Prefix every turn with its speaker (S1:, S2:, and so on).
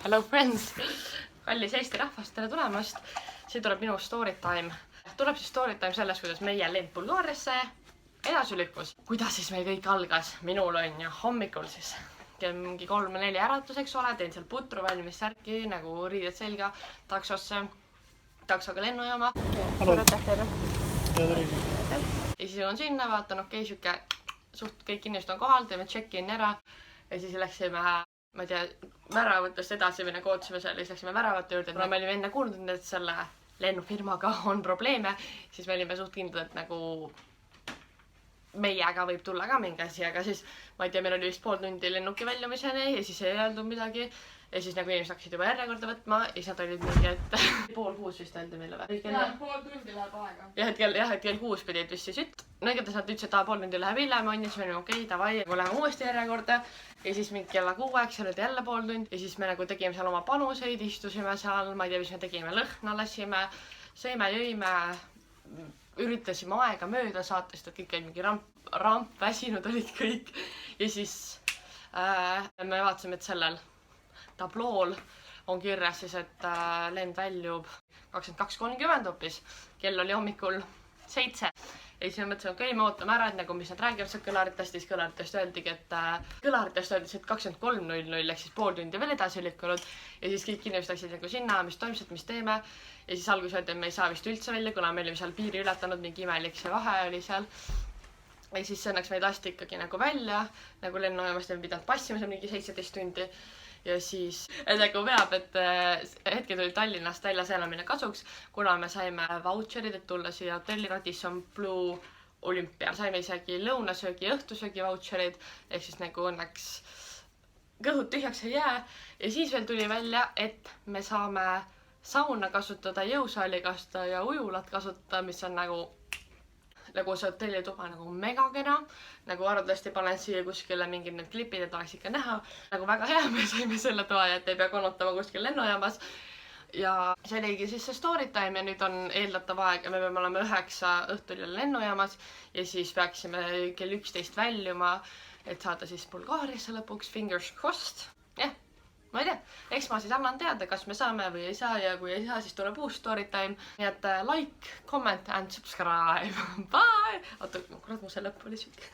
S1: Hello friends! Kallis Eesti rahvast, tere tulemast! See tuleb minu story time. Tuleb siis story time sellest, kuidas meie lend Bulgaariasse edasi lükkus. Kuidas siis meil kõik algas? Minul on ju hommikul siis mingi 3-4 äratuseks ole, teen seal putru valmis särki, nagu riided selga, taksoga lennujaama. Ja siis on sinna, vaatan, okei, siuke suht kõik inimesed on kohal, teeme check-in ära ja siis läksime, ma ei tea, väravatest edasi või nagu ootasime seal, siis läksime väravate juurde, kuna me olime enne kuulnud, et selle lennufirmaga on probleeme, siis me olime suht kindlad, et nagu meiega võib tulla ka mingi asi, aga siis ma ei tea, meil oli vist pool tundi lennuki väljumiseni ja siis ei öeldud midagi ja siis nagu inimesed hakkasid juba järjekorda võtma ja siis nad olid mingi, et 5:30 vist öeldi meile või?
S2: Jah, pool tundi läheb aega.
S1: Ja et kell 6 pidid vist siis üt. No igatahes nad ütlesid, et pool tundi läheb hiljem, on ja siis me olime okei, davai, läheme uuesti järjekorda ja siis mingi kella 6 oli jälle pool tundi ja siis me nagu tegime seal oma panuseid, istusime seal, ma ei tea, mis me tegime, lõhna lasime, sõime, jõime, üritasime aega mööda saata, sest et kõik olid mingi ramp väsinud olid kõik ja siis me vaatasime, et sellel tablool on kirjas siis, et lend väljub 22:30 hoopis, kell oli hommikul 7 ja siis me mõtlesime, okei, me ootame ära, et nagu mis nad räägivad seal kõlaritest, siis kõlaritest öeldigi, et 23:00 ehk siis pool tundi veel edasi lükkunud ja siis kõik inimesed läksid nagu sinna, mis toimus, et mis teeme ja siis alguses öeldi, et me ei saa vist üldse välja, kuna me olime seal piiri ületanud, mingi imelik see vahe oli seal ja siis õnneks meid lasti ikkagi nagu välja, nagu lennujaamast ei pidanud passima seal mingi 17 tundi ja siis nagu veab, et hetkel tuli Tallinnast väljas elamine kasuks, kuna me saime vautšerid, et tulla siia hotelli Radisson Blu Olümpia. Saime isegi lõunasöögi ja õhtusöögi vautšerid, ehk siis nagu õnneks kõhud tühjaks ei jää. Ja siis veel tuli välja, et me saame sauna kasutada, jõusaali kasutada ja ujulat kasutada, mis on nagu see hotellituba nagu megakena, nagu arvatavasti panen siia kuskile mingid need klipid, et oleks ikka näha. Nagu väga hea, me saime selle toa, et ei pea konutama kuskil lennujaamas. Ja see oligi siis see story time ja nüüd on eeldatav aeg ja me peame olema 9 õhtul jälle lennujaamas ja siis peaksime kell 11 väljuma, et saada siis Bulgaariasse lõpuks, fingers crossed. Jah. Ma ei tea, eks ma siis annan teada, kas me saame või ei saa ja kui ei saa, siis tuleb uus story time. Nii et like, comment and subscribe. Bye! Oota, kurat, mu see lõpp oli siuke.